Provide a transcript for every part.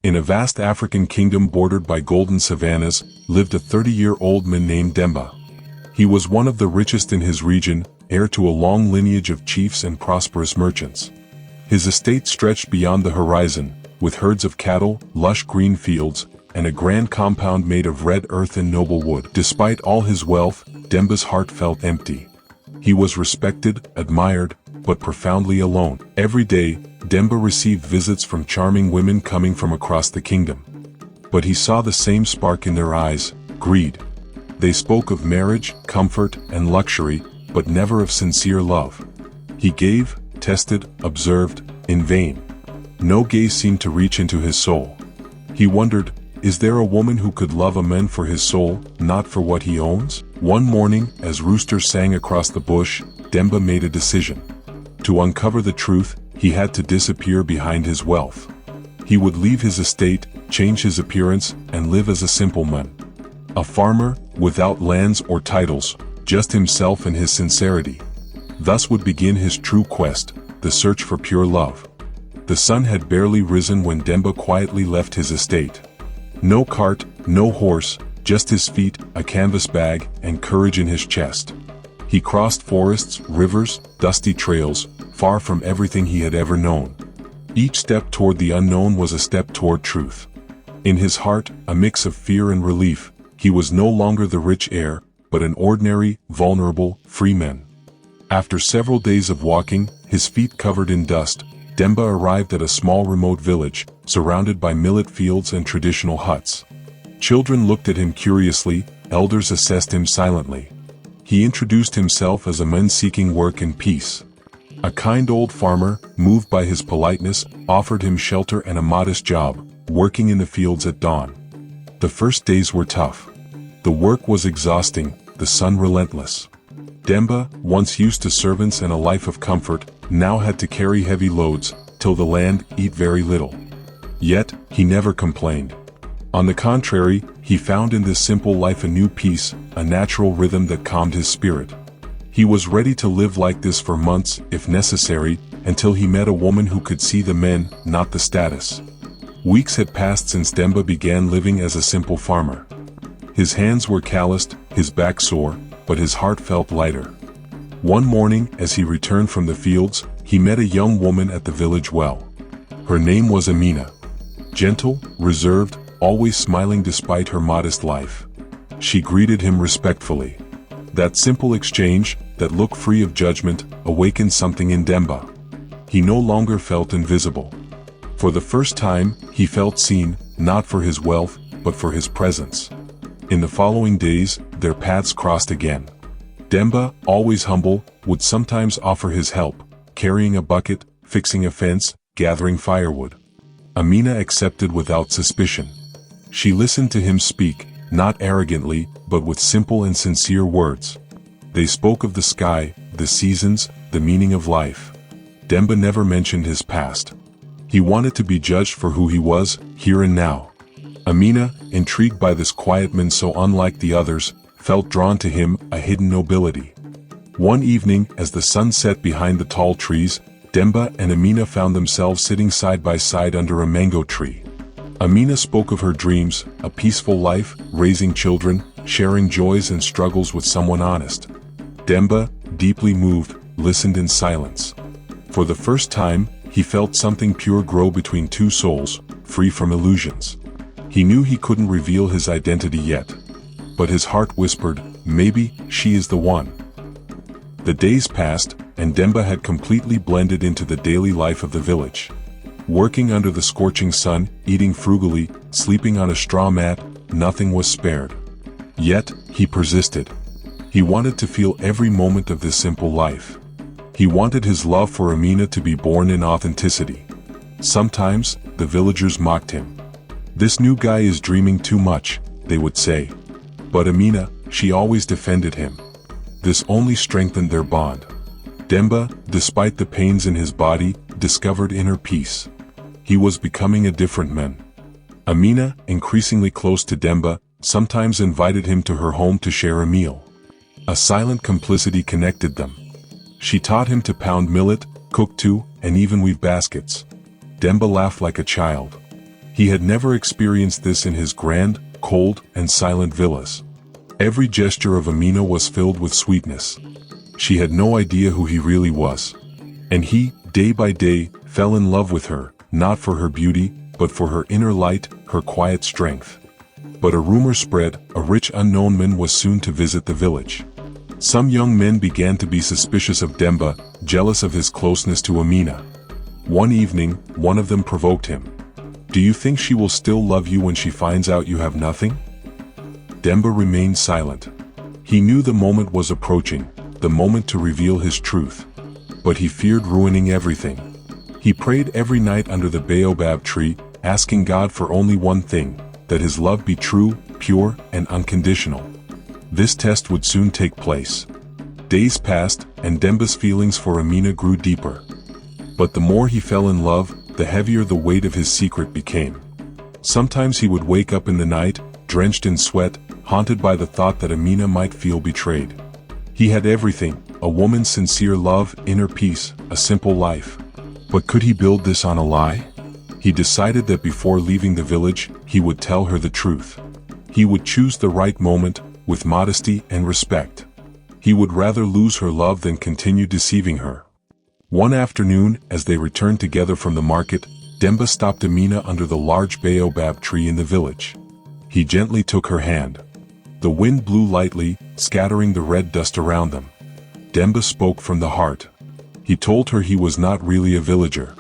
In a vast African kingdom bordered by golden savannas, lived a 30-year-old man named Demba. He was one of the richest in his region, heir to a long lineage of chiefs and prosperous merchants. His estate stretched beyond the horizon, with herds of cattle, lush green fields, and a grand compound made of red earth and noble wood. Despite all his wealth, Demba's heart felt empty. He was respected, admired, but profoundly alone. Every day, Demba received visits from charming women coming from across the kingdom. But he saw the same spark in their eyes: greed. They spoke of marriage, comfort, and luxury, but never of sincere love. He gave, tested, observed, in vain. No gaze seemed to reach into his soul. He wondered, is there a woman who could love a man for his soul, not for what he owns? One morning, as roosters sang across the bush, Demba made a decision. To uncover the truth, he had to disappear behind his wealth. He would leave his estate, change his appearance, and live as a simple man. A farmer, without lands or titles, just himself and his sincerity. Thus would begin his true quest, the search for pure love. The sun had barely risen when Demba quietly left his estate. No cart, no horse, just his feet, a canvas bag, and courage in his chest. He crossed forests, rivers, dusty trails, far from everything he had ever known. Each step toward the unknown was a step toward truth. In his heart, a mix of fear and relief, he was no longer the rich heir, but an ordinary, vulnerable, free man. After several days of walking, his feet covered in dust, Demba arrived at a small remote village, surrounded by millet fields and traditional huts. Children looked at him curiously, elders assessed him silently. He introduced himself as a man seeking work and peace. A kind old farmer, moved by his politeness, offered him shelter and a modest job, working in the fields at dawn. The first days were tough. The work was exhausting, the sun relentless. Demba, once used to servants and a life of comfort, now had to carry heavy loads, till the land eat very little. Yet, he never complained. On the contrary, he found in this simple life a new peace, a natural rhythm that calmed his spirit. He was ready to live like this for months, if necessary, until he met a woman who could see the men, not the status. Weeks had passed since Demba began living as a simple farmer. His hands were calloused, his back sore, but his heart felt lighter. One morning, as he returned from the fields, he met a young woman at the village well. Her name was Amina. Gentle, reserved, always smiling despite her modest life. She greeted him respectfully. That simple exchange, that look free of judgment, awakened something in Demba. He no longer felt invisible. For the first time, he felt seen, not for his wealth, but for his presence. In the following days, their paths crossed again. Demba, always humble, would sometimes offer his help, carrying a bucket, fixing a fence, gathering firewood. Amina accepted without suspicion. She listened to him speak, not arrogantly, but with simple and sincere words. They spoke of the sky, the seasons, the meaning of life. Demba never mentioned his past. He wanted to be judged for who he was, here and now. Amina, intrigued by this quiet man so unlike the others, felt drawn to him, a hidden nobility. One evening, as the sun set behind the tall trees, Demba and Amina found themselves sitting side by side under a mango tree. Amina spoke of her dreams, a peaceful life, raising children, sharing joys and struggles with someone honest. Demba, deeply moved, listened in silence. For the first time, he felt something pure grow between two souls, free from illusions. He knew he couldn't reveal his identity yet. But his heart whispered, maybe she is the one. The days passed, and Demba had completely blended into the daily life of the village. Working under the scorching sun, eating frugally, sleeping on a straw mat, nothing was spared. Yet, he persisted. He wanted to feel every moment of this simple life. He wanted his love for Amina to be born in authenticity. Sometimes, the villagers mocked him. This new guy is dreaming too much, they would say. But Amina, she always defended him. This only strengthened their bond. Demba, despite the pains in his body, discovered inner peace. He was becoming a different man. Amina, increasingly close to Demba, sometimes invited him to her home to share a meal. A silent complicity connected them. She taught him to pound millet, cook too, and even weave baskets. Demba laughed like a child. He had never experienced this in his grand, cold, and silent villas. Every gesture of Amina was filled with sweetness. She had no idea who he really was. And he, day by day, fell in love with her, not for her beauty, but for her inner light, her quiet strength. But a rumor spread, a rich unknown man was soon to visit the village. Some young men began to be suspicious of Demba, jealous of his closeness to Amina. One evening, one of them provoked him. "Do you think she will still love you when she finds out you have nothing?" Demba remained silent. He knew the moment was approaching, the moment to reveal his truth. But he feared ruining everything. He prayed every night under the baobab tree, asking God for only one thing, that his love be true, pure, and unconditional. This test would soon take place. Days passed, and Demba's feelings for Amina grew deeper. But the more he fell in love, the heavier the weight of his secret became. Sometimes he would wake up in the night, drenched in sweat, haunted by the thought that Amina might feel betrayed. He had everything, a woman's sincere love, inner peace, a simple life. But could he build this on a lie? He decided that before leaving the village, he would tell her the truth. He would choose the right moment, with modesty and respect. He would rather lose her love than continue deceiving her. One afternoon, as they returned together from the market, Demba stopped Amina under the large baobab tree in the village. He gently took her hand. The wind blew lightly, scattering the red dust around them. Demba spoke from the heart. He told her he was not really a villager.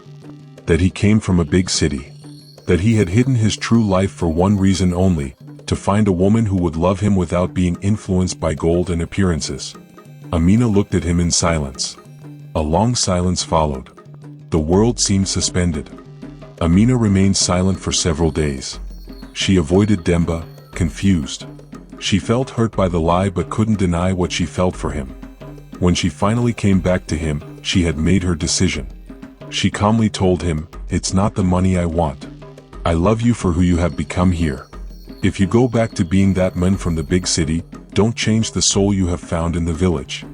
That he came from a big city. That he had hidden his true life for one reason only, to find a woman who would love him without being influenced by gold and appearances. Amina looked at him in silence. A long silence followed. The world seemed suspended. Amina remained silent for several days. She avoided Demba, confused. She felt hurt by the lie but couldn't deny what she felt for him. When she finally came back to him, she had made her decision. She calmly told him, "It's not the money I want. I love you for who you have become here. If you go back to being that man from the big city, don't change the soul you have found in the village."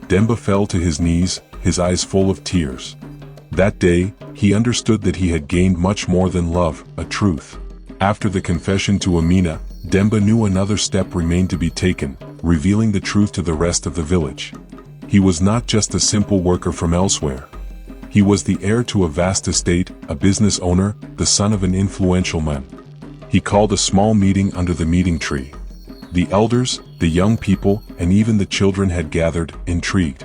Demba fell to his knees, his eyes full of tears. That day, he understood that he had gained much more than love, a truth. After the confession to Amina, Demba knew another step remained to be taken, revealing the truth to the rest of the village. He was not just a simple worker from elsewhere. He was the heir to a vast estate, a business owner, the son of an influential man. He called a small meeting under the meeting tree. The elders, the young people, and even the children had gathered, intrigued.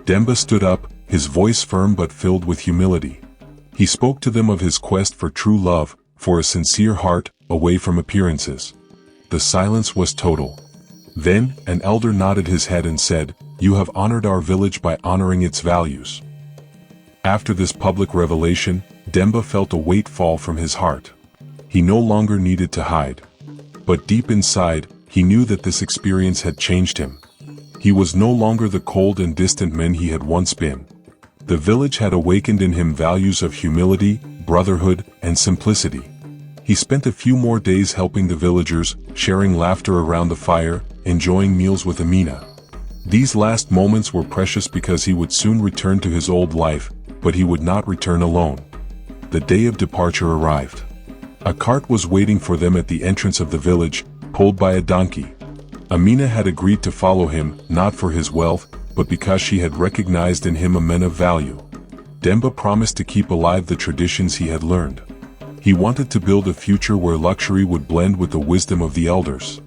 Demba stood up, his voice firm but filled with humility. He spoke to them of his quest for true love, for a sincere heart, away from appearances. The silence was total. Then, an elder nodded his head and said, "You have honored our village by honoring its values." After this public revelation, Demba felt a weight fall from his heart. He no longer needed to hide. But deep inside, he knew that this experience had changed him. He was no longer the cold and distant man he had once been. The village had awakened in him values of humility, brotherhood, and simplicity. He spent a few more days helping the villagers, sharing laughter around the fire, enjoying meals with Amina. These last moments were precious because he would soon return to his old life, but he would not return alone. The day of departure arrived. A cart was waiting for them at the entrance of the village, pulled by a donkey. Amina had agreed to follow him, not for his wealth, but because she had recognized in him a man of value. Demba promised to keep alive the traditions he had learned. He wanted to build a future where luxury would blend with the wisdom of the elders.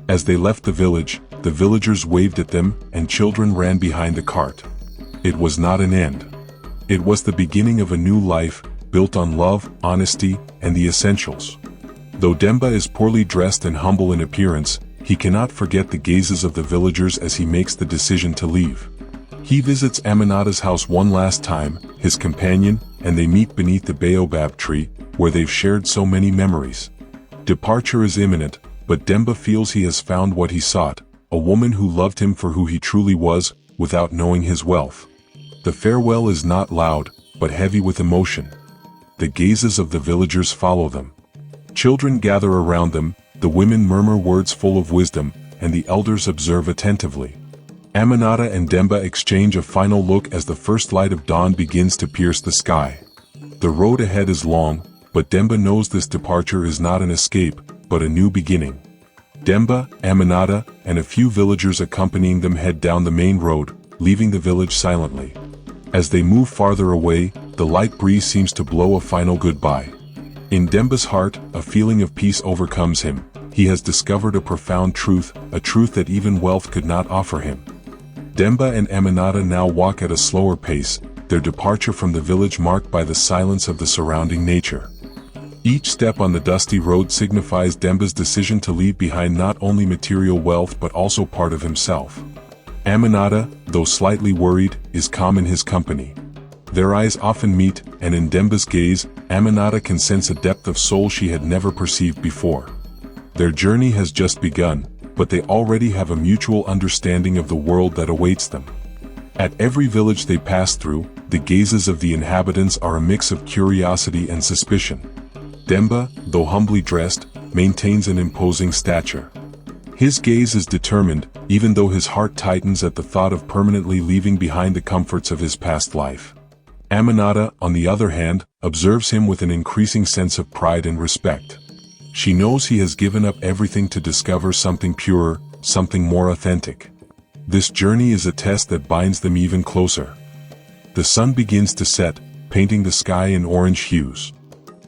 As they left the village, the villagers waved at them, and children ran behind the cart. It was not an end. It was the beginning of a new life, built on love, honesty, and the essentials. Though Demba is poorly dressed and humble in appearance, he cannot forget the gazes of the villagers as he makes the decision to leave. He visits Aminata's house one last time, his companion, and they meet beneath the baobab tree, where they've shared so many memories. Departure is imminent, but Demba feels he has found what he sought, a woman who loved him for who he truly was, without knowing his wealth. The farewell is not loud, but heavy with emotion. The gazes of the villagers follow them. Children gather around them, the women murmur words full of wisdom, and the elders observe attentively. Aminata and Demba exchange a final look as the first light of dawn begins to pierce the sky. The road ahead is long, but Demba knows this departure is not an escape, but a new beginning. Demba, Aminata, and a few villagers accompanying them head down the main road, leaving the village silently. As they move farther away, the light breeze seems to blow a final goodbye. In Demba's heart, a feeling of peace overcomes him. He has discovered a profound truth, a truth that even wealth could not offer him. Demba and Aminata now walk at a slower pace, their departure from the village marked by the silence of the surrounding nature. Each step on the dusty road signifies Demba's decision to leave behind not only material wealth but also part of himself. Aminata, though slightly worried, is calm in his company. Their eyes often meet, and in Demba's gaze, Aminata can sense a depth of soul she had never perceived before. Their journey has just begun, but they already have a mutual understanding of the world that awaits them. At every village they pass through, the gazes of the inhabitants are a mix of curiosity and suspicion. Demba, though humbly dressed, maintains an imposing stature. His gaze is determined, even though his heart tightens at the thought of permanently leaving behind the comforts of his past life. Aminata, on the other hand, observes him with an increasing sense of pride and respect. She knows he has given up everything to discover something purer, something more authentic. This journey is a test that binds them even closer. The sun begins to set, painting the sky in orange hues.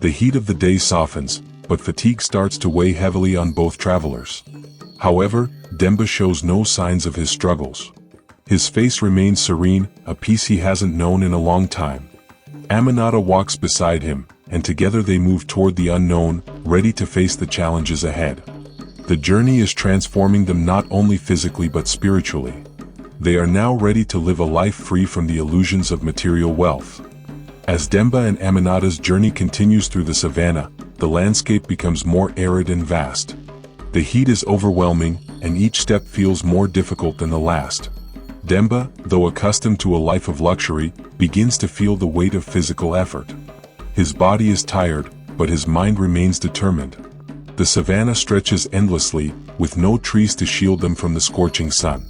The heat of the day softens, but fatigue starts to weigh heavily on both travelers. However, Demba shows no signs of his struggles. His face remains serene, a peace he hasn't known in a long time. Aminata walks beside him, and together they move toward the unknown, ready to face the challenges ahead. The journey is transforming them not only physically but spiritually. They are now ready to live a life free from the illusions of material wealth. As Demba and Aminata's journey continues through the savannah, the landscape becomes more arid and vast. The heat is overwhelming, and each step feels more difficult than the last. Demba, though accustomed to a life of luxury, begins to feel the weight of physical effort. His body is tired, but his mind remains determined. The savannah stretches endlessly, with no trees to shield them from the scorching sun.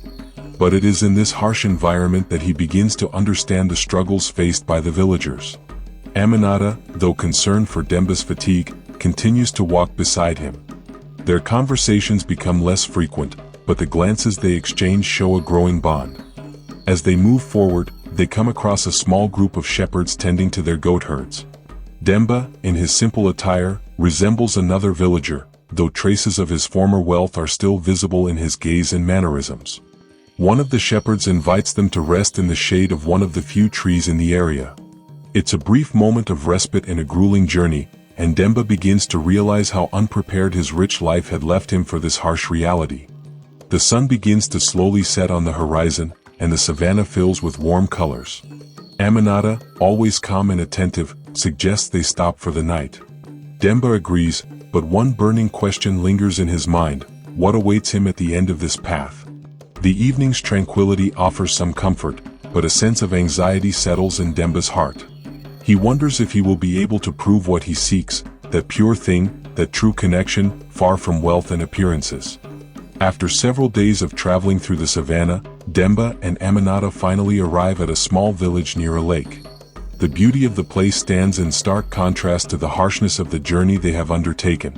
But it is in this harsh environment that he begins to understand the struggles faced by the villagers. Aminata, though concerned for Demba's fatigue, continues to walk beside him. Their conversations become less frequent, but the glances they exchange show a growing bond. As they move forward, they come across a small group of shepherds tending to their goat herds. Demba, in his simple attire, resembles another villager, though traces of his former wealth are still visible in his gaze and mannerisms. One of the shepherds invites them to rest in the shade of one of the few trees in the area. It's a brief moment of respite in a grueling journey, and Demba begins to realize how unprepared his rich life had left him for this harsh reality. The sun begins to slowly set on the horizon, and the savannah fills with warm colors. Aminata, always calm and attentive, suggests they stop for the night. Demba agrees, but one burning question lingers in his mind: what awaits him at the end of this path? The evening's tranquility offers some comfort, but a sense of anxiety settles in Demba's heart. He wonders if he will be able to prove what he seeks, that pure thing, that true connection, far from wealth and appearances. After several days of traveling through the savannah, Demba and Aminata finally arrive at a small village near a lake. The beauty of the place stands in stark contrast to the harshness of the journey they have undertaken.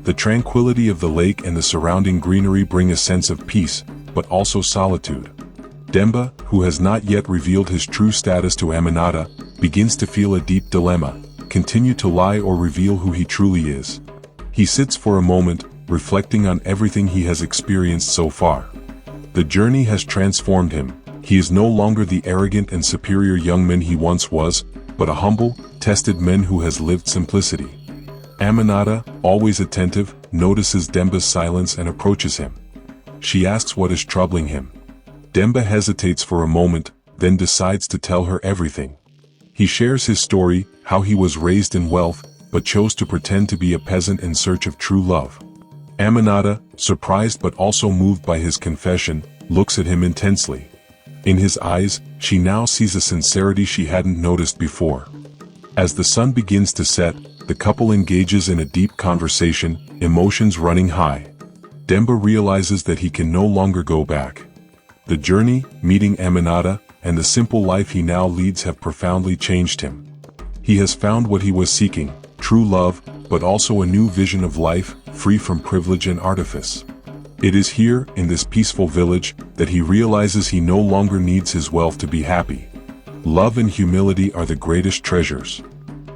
The tranquility of the lake and the surrounding greenery bring a sense of peace, but also solitude. Demba, who has not yet revealed his true status to Aminata, begins to feel a deep dilemma: continue to lie or reveal who he truly is. He sits for a moment, reflecting on everything he has experienced so far. The journey has transformed him. He is no longer the arrogant and superior young man he once was, but a humble, tested man who has lived simplicity. Aminata, always attentive, notices Demba's silence and approaches him. She asks what is troubling him. Demba hesitates for a moment, then decides to tell her everything. He shares his story, how he was raised in wealth, but chose to pretend to be a peasant in search of true love. Aminata, surprised but also moved by his confession, looks at him intensely. In his eyes, she now sees a sincerity she hadn't noticed before. As the sun begins to set, the couple engages in a deep conversation, emotions running high. Demba realizes that he can no longer go back. The journey, meeting Aminata, and the simple life he now leads have profoundly changed him. He has found what he was seeking: true love, but also a new vision of life, free from privilege and artifice. It is here, in this peaceful village, that he realizes he no longer needs his wealth to be happy. Love and humility are the greatest treasures.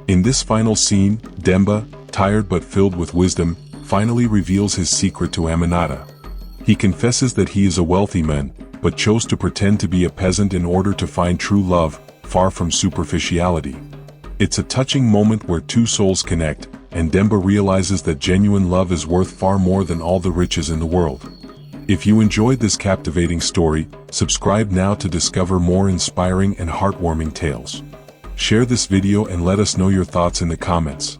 In this final scene, Demba, tired but filled with wisdom, finally reveals his secret to Aminata. He confesses that he is a wealthy man, but chose to pretend to be a peasant in order to find true love, far from superficiality. It's a touching moment where two souls connect, and Demba realizes that genuine love is worth far more than all the riches in the world. If you enjoyed this captivating story, subscribe now to discover more inspiring and heartwarming tales. Share this video and let us know your thoughts in the comments.